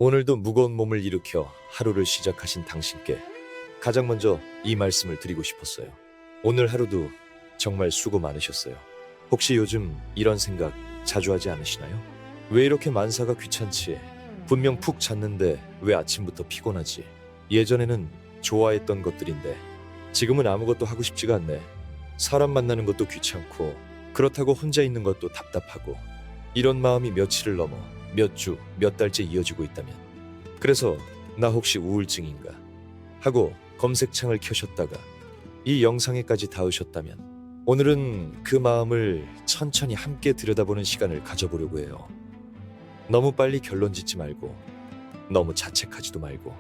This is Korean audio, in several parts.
오늘도 무거운 몸을 일으켜 하루를 시작하신 당신께 가장 먼저 이 말씀을 드리고 싶었어요. 오늘 하루도 정말 수고 많으셨어요. 혹시 요즘 이런 생각 자주 하지 않으시나요? 왜 이렇게 만사가 귀찮지? 분명 푹 잤는데 왜 아침부터 피곤하지? 예전에는 좋아했던 것들인데 지금은 아무것도 하고 싶지가 않네. 사람 만나는 것도 귀찮고 그렇다고 혼자 있는 것도 답답하고 이런 마음이 며칠을 넘어 몇 주, 몇 달째 이어지고 있다면 그래서 나 혹시 우울증인가 하고 검색창을 켜셨다가 이 영상에까지 닿으셨다면 오늘은 그 마음을 천천히 함께 들여다보는 시간을 가져보려고 해요. 너무 빨리 결론 짓지 말고 너무 자책하지도 말고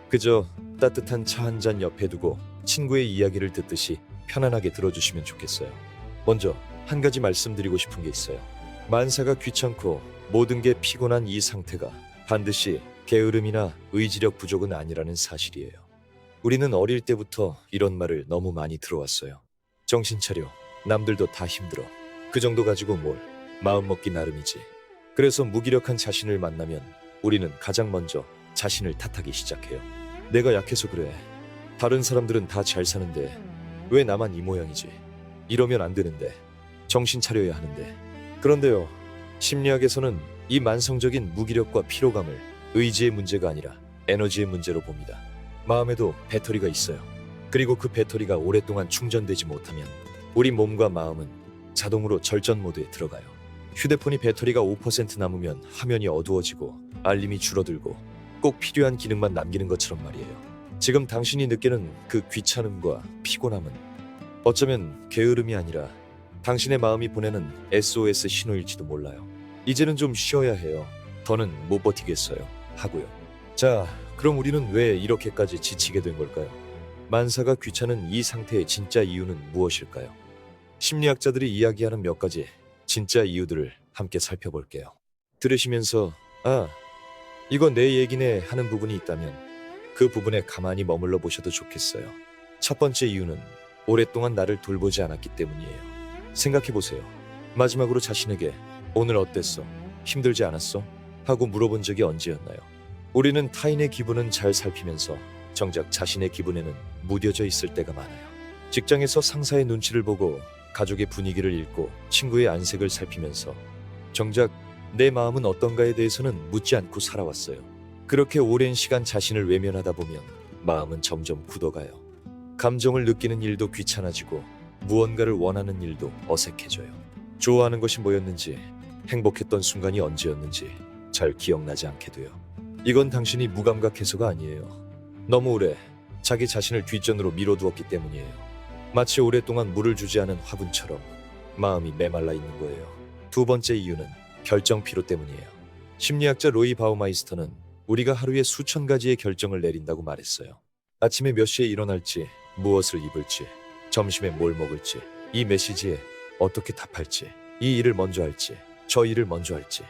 그저 따뜻한 차 한 잔 옆에 두고 친구의 이야기를 듣듯이 편안하게 들어주시면 좋겠어요. 먼저 한 가지 말씀드리고 싶은 게 있어요. 만사가 귀찮고 모든 게 피곤한 이 상태가 반드시 게으름이나 의지력 부족은 아니라는 사실이에요. 우리는 어릴 때부터 이런 말을 너무 많이 들어왔어요. 정신 차려. 남들도 다 힘들어. 그 정도 가지고 뭘. 마음 먹기 나름이지. 그래서 무기력한 자신을 만나면 우리는 가장 먼저 자신을 탓하기 시작해요. 내가 약해서 그래. 다른 사람들은 다 잘 사는데 왜 나만 이 모양이지? 이러면 안 되는데. 정신 차려야 하는데. 그런데요. 심리학에서는 이 만성적인 무기력과 피로감을 의지의 문제가 아니라 에너지의 문제로 봅니다. 마음에도 배터리가 있어요. 그리고 그 배터리가 오랫동안 충전되지 못하면 우리 몸과 마음은 자동으로 절전 모드에 들어가요. 휴대폰이 배터리가 5% 남으면 화면이 어두워지고 알림이 줄어들고 꼭 필요한 기능만 남기는 것처럼 말이에요. 지금 당신이 느끼는 그 귀찮음과 피곤함은 어쩌면 게으름이 아니라 당신의 마음이 보내는 SOS 신호일지도 몰라요. 이제는 좀 쉬어야 해요. 더는 못 버티겠어요. 하고요. 자, 그럼 우리는 왜 이렇게까지 지치게 된 걸까요? 만사가 귀찮은 이 상태의 진짜 이유는 무엇일까요? 심리학자들이 이야기하는 몇 가지 진짜 이유들을 함께 살펴볼게요. 들으시면서 이거 내 얘기네 하는 부분이 있다면 그 부분에 가만히 머물러 보셔도 좋겠어요. 첫 번째 이유는 오랫동안 나를 돌보지 않았기 때문이에요. 생각해보세요. 마지막으로 자신에게 오늘 어땠어? 힘들지 않았어? 하고 물어본 적이 언제였나요? 우리는 타인의 기분은 잘 살피면서 정작 자신의 기분에는 무뎌져 있을 때가 많아요. 직장에서 상사의 눈치를 보고 가족의 분위기를 읽고 친구의 안색을 살피면서 정작 내 마음은 어떤가에 대해서는 묻지 않고 살아왔어요. 그렇게 오랜 시간 자신을 외면하다 보면 마음은 점점 굳어가요. 감정을 느끼는 일도 귀찮아지고 무언가를 원하는 일도 어색해져요. 좋아하는 것이 뭐였는지, 행복했던 순간이 언제였는지 잘 기억나지 않게 돼요. 이건 당신이 무감각해서가 아니에요. 너무 오래 자기 자신을 뒷전으로 밀어두었기 때문이에요. 마치 오랫동안 물을 주지 않은 화분처럼 마음이 메말라 있는 거예요. 두 번째 이유는 결정 피로 때문이에요. 심리학자 로이 바우마이스터는 우리가 하루에 수천 가지의 결정을 내린다고 말했어요. 아침에 몇 시에 일어날지, 무엇을 입을지, 점심에 뭘 먹을지, 이 메시지에 어떻게 답할지, 이 일을 먼저 할지, 저 일을 먼저 할지,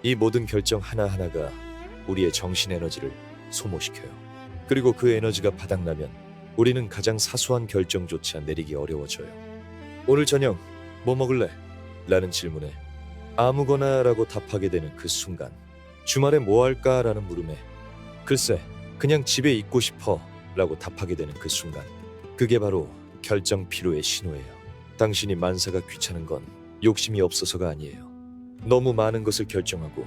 이 모든 결정 하나하나가 우리의 정신 에너지를 소모시켜요. 그리고 그 에너지가 바닥나면 우리는 가장 사소한 결정조차 내리기 어려워져요. 오늘 저녁 뭐 먹을래? 라는 질문에 아무거나 라고 답하게 되는 그 순간, 주말에 뭐 할까? 라는 물음에 글쎄 그냥 집에 있고 싶어 라고 답하게 되는 그 순간, 그게 바로 결정 피로의 신호예요. 당신이 만사가 귀찮은 건 욕심이 없어서가 아니에요. 너무 많은 것을 결정하고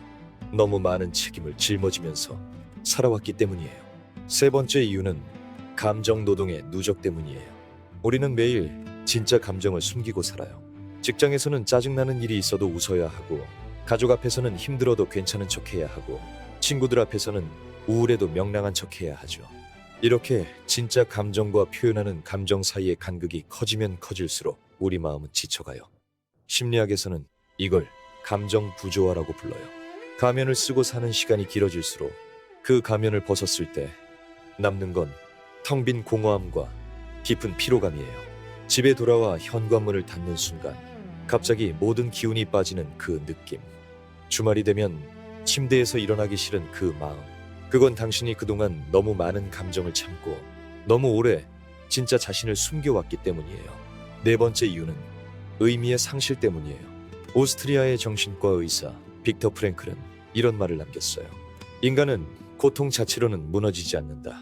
너무 많은 책임을 짊어지면서 살아왔기 때문이에요. 세 번째 이유는 감정 노동의 누적 때문이에요. 우리는 매일 진짜 감정을 숨기고 살아요. 직장에서는 짜증나는 일이 있어도 웃어야 하고, 가족 앞에서는 힘들어도 괜찮은 척해야 하고, 친구들 앞에서는 우울해도 명랑한 척해야 하죠. 이렇게 진짜 감정과 표현하는 감정 사이의 간극이 커지면 커질수록 우리 마음은 지쳐가요. 심리학에서는 이걸 감정 부조화라고 불러요. 가면을 쓰고 사는 시간이 길어질수록 그 가면을 벗었을 때 남는 건 텅 빈 공허함과 깊은 피로감이에요. 집에 돌아와 현관문을 닫는 순간 갑자기 모든 기운이 빠지는 그 느낌. 주말이 되면 침대에서 일어나기 싫은 그 마음. 그건 당신이 그동안 너무 많은 감정을 참고 너무 오래 진짜 자신을 숨겨왔기 때문이에요. 네 번째 이유는 의미의 상실 때문이에요. 오스트리아의 정신과 의사 빅터 프랭클은 이런 말을 남겼어요. 인간은 고통 자체로는 무너지지 않는다.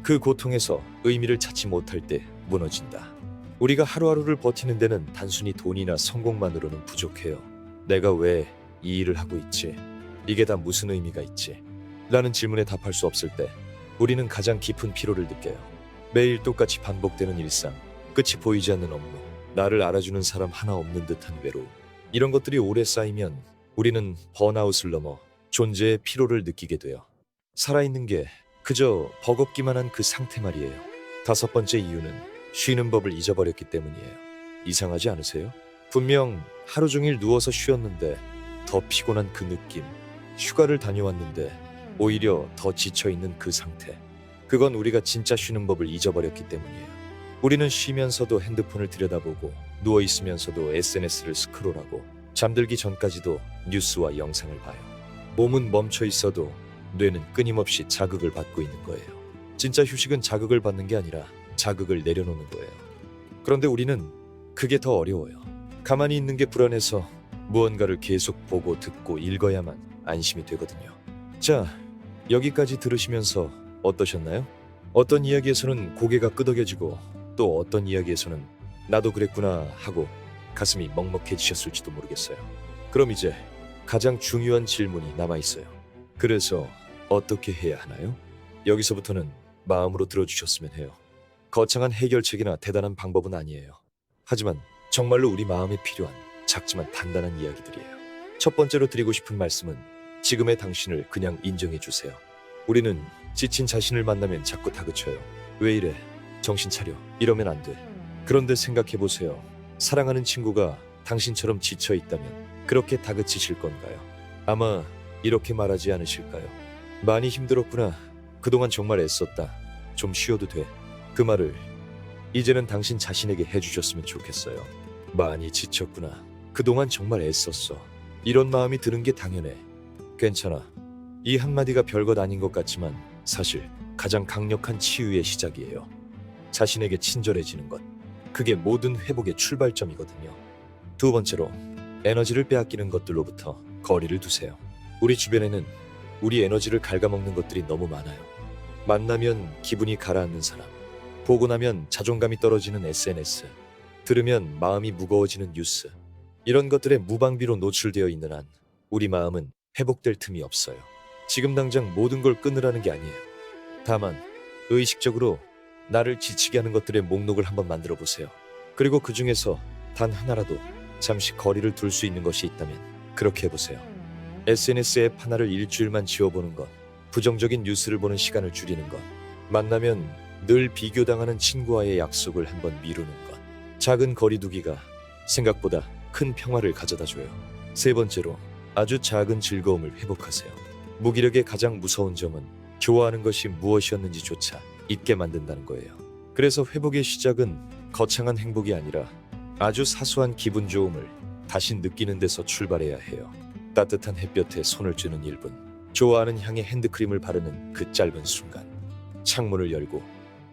그 고통에서 의미를 찾지 못할 때 무너진다. 우리가 하루하루를 버티는 데는 단순히 돈이나 성공만으로는 부족해요. 내가 왜 이 일을 하고 있지? 이게 다 무슨 의미가 있지? 라는 질문에 답할 수 없을 때 우리는 가장 깊은 피로를 느껴요. 매일 똑같이 반복되는 일상, 끝이 보이지 않는 업무, 나를 알아주는 사람 하나 없는 듯한 외로움. 이런 것들이 오래 쌓이면 우리는 번아웃을 넘어 존재의 피로를 느끼게 돼요. 살아있는 게 그저 버겁기만 한 그 상태 말이에요. 다섯 번째 이유는 쉬는 법을 잊어버렸기 때문이에요. 이상하지 않으세요? 분명 하루 종일 누워서 쉬었는데 더 피곤한 그 느낌, 휴가를 다녀왔는데 오히려 더 지쳐있는 그 상태. 그건 우리가 진짜 쉬는 법을 잊어버렸기 때문이에요. 우리는 쉬면서도 핸드폰을 들여다보고 누워있으면서도 SNS를 스크롤하고 잠들기 전까지도 뉴스와 영상을 봐요. 몸은 멈춰 있어도 뇌는 끊임없이 자극을 받고 있는 거예요. 진짜 휴식은 자극을 받는 게 아니라 자극을 내려놓는 거예요. 그런데 우리는 그게 더 어려워요. 가만히 있는 게 불안해서 무언가를 계속 보고 듣고 읽어야만 안심이 되거든요. 자, 여기까지 들으시면서 어떠셨나요? 어떤 이야기에서는 고개가 끄덕여지고 또 어떤 이야기에서는 나도 그랬구나 하고 가슴이 먹먹해지셨을지도 모르겠어요. 그럼 이제 가장 중요한 질문이 남아있어요. 그래서 어떻게 해야 하나요? 여기서부터는 마음으로 들어주셨으면 해요. 거창한 해결책이나 대단한 방법은 아니에요. 하지만 정말로 우리 마음에 필요한 작지만 단단한 이야기들이에요. 첫 번째로 드리고 싶은 말씀은 지금의 당신을 그냥 인정해 주세요. 우리는 지친 자신을 만나면 자꾸 다그쳐요. 왜 이래? 정신 차려. 이러면 안 돼. 그런데 생각해 보세요. 사랑하는 친구가 당신처럼 지쳐 있다면 그렇게 다그치실 건가요? 아마 이렇게 말하지 않으실까요? 많이 힘들었구나. 그동안 정말 애썼다. 좀 쉬어도 돼. 그 말을 이제는 당신 자신에게 해주셨으면 좋겠어요. 많이 지쳤구나. 그동안 정말 애썼어. 이런 마음이 드는 게 당연해. 괜찮아. 이 한마디가 별것 아닌 것 같지만 사실 가장 강력한 치유의 시작이에요. 자신에게 친절해지는 것. 그게 모든 회복의 출발점이거든요. 두 번째로, 에너지를 빼앗기는 것들로부터 거리를 두세요. 우리 주변에는 우리 에너지를 갉아먹는 것들이 너무 많아요. 만나면 기분이 가라앉는 사람, 보고 나면 자존감이 떨어지는 SNS, 들으면 마음이 무거워지는 뉴스. 이런 것들에 무방비로 노출되어 있는 한 우리 마음은 회복될 틈이 없어요. 지금 당장 모든 걸 끊으라는 게 아니에요. 다만 의식적으로 나를 지치게 하는 것들의 목록을 한번 만들어 보세요. 그리고 그 중에서 단 하나라도 잠시 거리를 둘 수 있는 것이 있다면 그렇게 해보세요. SNS 앱 하나를 일주일만 지워보는 것, 부정적인 뉴스를 보는 시간을 줄이는 것, 만나면 늘 비교당하는 친구와의 약속을 한번 미루는 것. 작은 거리두기가 생각보다 큰 평화를 가져다줘요. 세 번째로, 아주 작은 즐거움을 회복하세요. 무기력의 가장 무서운 점은 좋아하는 것이 무엇이었는지조차 잊게 만든다는 거예요. 그래서 회복의 시작은 거창한 행복이 아니라 아주 사소한 기분 좋음을 다시 느끼는 데서 출발해야 해요. 따뜻한 햇볕에 손을 쥐는 1분, 좋아하는 향의 핸드크림을 바르는 그 짧은 순간, 창문을 열고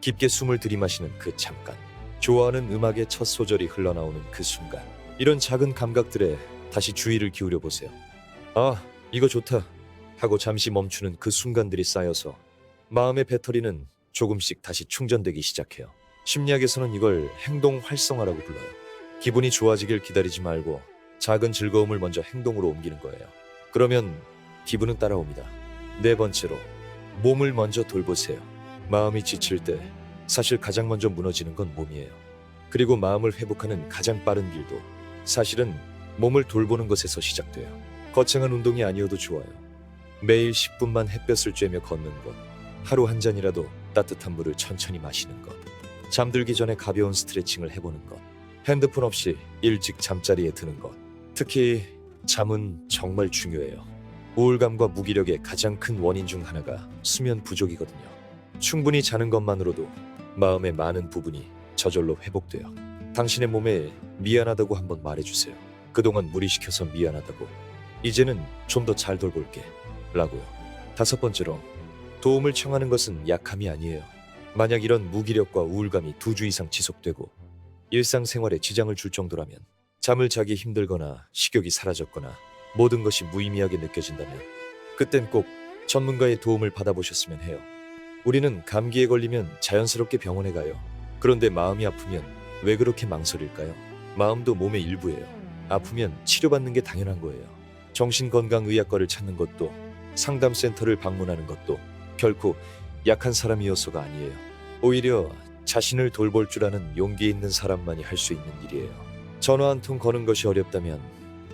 깊게 숨을 들이마시는 그 잠깐, 좋아하는 음악의 첫 소절이 흘러나오는 그 순간, 이런 작은 감각들에 다시 주의를 기울여 보세요. 아, 이거 좋다 하고 잠시 멈추는 그 순간들이 쌓여서 마음의 배터리는 조금씩 다시 충전되기 시작해요. 심리학에서는 이걸 행동 활성화라고 불러요. 기분이 좋아지길 기다리지 말고 작은 즐거움을 먼저 행동으로 옮기는 거예요. 그러면 기분은 따라옵니다. 네 번째로, 몸을 먼저 돌보세요. 마음이 지칠 때 사실 가장 먼저 무너지는 건 몸이에요. 그리고 마음을 회복하는 가장 빠른 길도 사실은 몸을 돌보는 것에서 시작돼요. 거창한 운동이 아니어도 좋아요. 매일 10분만 햇볕을 쬐며 걷는 것, 하루 한 잔이라도 따뜻한 물을 천천히 마시는 것, 잠들기 전에 가벼운 스트레칭을 해보는 것, 핸드폰 없이 일찍 잠자리에 드는 것. 특히 잠은 정말 중요해요. 우울감과 무기력의 가장 큰 원인 중 하나가 수면 부족이거든요. 충분히 자는 것만으로도 마음의 많은 부분이 저절로 회복돼요. 당신의 몸에 미안하다고 한번 말해주세요. 그동안 무리시켜서 미안하다고. 이제는 좀 더 잘 돌볼게 라고요. 다섯 번째로, 도움을 청하는 것은 약함이 아니에요. 만약 이런 무기력과 우울감이 2주 이상 지속되고 일상생활에 지장을 줄 정도라면, 잠을 자기 힘들거나 식욕이 사라졌거나 모든 것이 무의미하게 느껴진다면 그땐 꼭 전문가의 도움을 받아보셨으면 해요. 우리는 감기에 걸리면 자연스럽게 병원에 가요. 그런데 마음이 아프면 왜 그렇게 망설일까요? 마음도 몸의 일부예요. 아프면 치료받는 게 당연한 거예요. 정신건강의학과를 찾는 것도 상담센터를 방문하는 것도 결코 약한 사람이어서가 아니에요. 오히려 자신을 돌볼 줄 아는 용기 있는 사람만이 할 수 있는 일이에요. 전화 한 통 거는 것이 어렵다면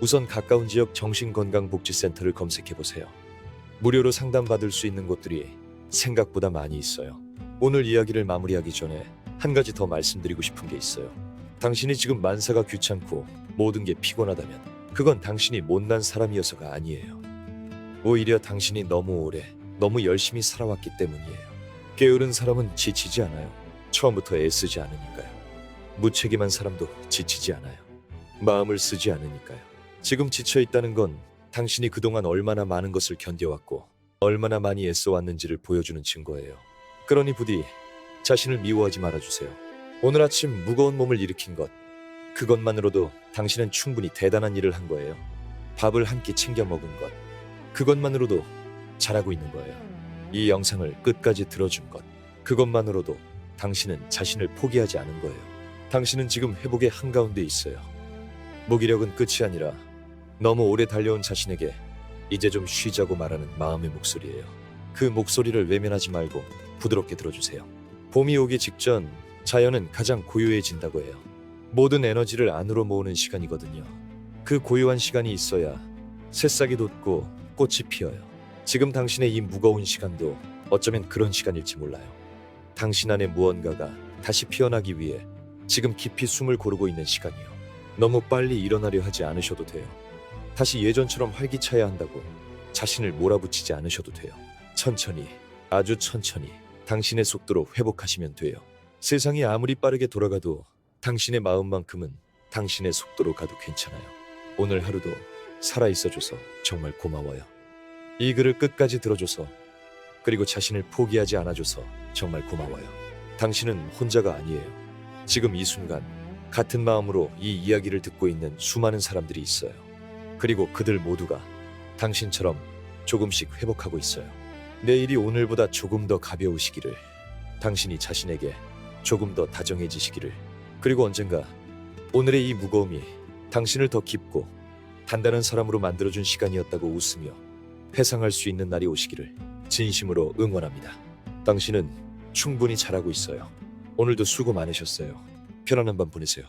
우선 가까운 지역 정신건강복지센터를 검색해보세요. 무료로 상담받을 수 있는 곳들이 생각보다 많이 있어요. 오늘 이야기를 마무리하기 전에 한 가지 더 말씀드리고 싶은 게 있어요. 당신이 지금 만사가 귀찮고 모든 게 피곤하다면 그건 당신이 못난 사람이어서가 아니에요. 오히려 당신이 너무 오래 너무 열심히 살아왔기 때문이에요. 게으른 사람은 지치지 않아요. 처음부터 애쓰지 않으니까요. 무책임한 사람도 지치지 않아요. 마음을 쓰지 않으니까요. 지금 지쳐있다는 건 당신이 그동안 얼마나 많은 것을 견뎌왔고 얼마나 많이 애써왔는지를 보여주는 증거예요. 그러니 부디 자신을 미워하지 말아주세요. 오늘 아침 무거운 몸을 일으킨 것, 그것만으로도 당신은 충분히 대단한 일을 한 거예요. 밥을 한 끼 챙겨 먹은 것, 그것만으로도 잘하고 있는 거예요. 이 영상을 끝까지 들어준 것, 그것만으로도 당신은 자신을 포기하지 않은 거예요. 당신은 지금 회복의 한가운데 있어요. 무기력은 끝이 아니라 너무 오래 달려온 자신에게 이제 좀 쉬자고 말하는 마음의 목소리예요. 그 목소리를 외면하지 말고 부드럽게 들어주세요. 봄이 오기 직전 자연은 가장 고요해진다고 해요. 모든 에너지를 안으로 모으는 시간이거든요. 그 고요한 시간이 있어야 새싹이 돋고 꽃이 피어요. 지금 당신의 이 무거운 시간도 어쩌면 그런 시간일지 몰라요. 당신 안에 무언가가 다시 피어나기 위해 지금 깊이 숨을 고르고 있는 시간이요. 너무 빨리 일어나려 하지 않으셔도 돼요. 다시 예전처럼 활기차야 한다고 자신을 몰아붙이지 않으셔도 돼요. 천천히, 아주 천천히 당신의 속도로 회복하시면 돼요. 세상이 아무리 빠르게 돌아가도 당신의 마음만큼은 당신의 속도로 가도 괜찮아요. 오늘 하루도 살아있어줘서 정말 고마워요. 이 글을 끝까지 들어줘서, 그리고 자신을 포기하지 않아줘서 정말 고마워요. 당신은 혼자가 아니에요. 지금 이 순간 같은 마음으로 이 이야기를 듣고 있는 수많은 사람들이 있어요. 그리고 그들 모두가 당신처럼 조금씩 회복하고 있어요. 내일이 오늘보다 조금 더 가벼우시기를, 당신이 자신에게 조금 더 다정해지시기를, 그리고 언젠가 오늘의 이 무거움이 당신을 더 깊고 단단한 사람으로 만들어준 시간이었다고 웃으며 회상할 수 있는 날이 오시기를 진심으로 응원합니다. 당신은 충분히 잘하고 있어요. 오늘도 수고 많으셨어요. 편안한 밤 보내세요.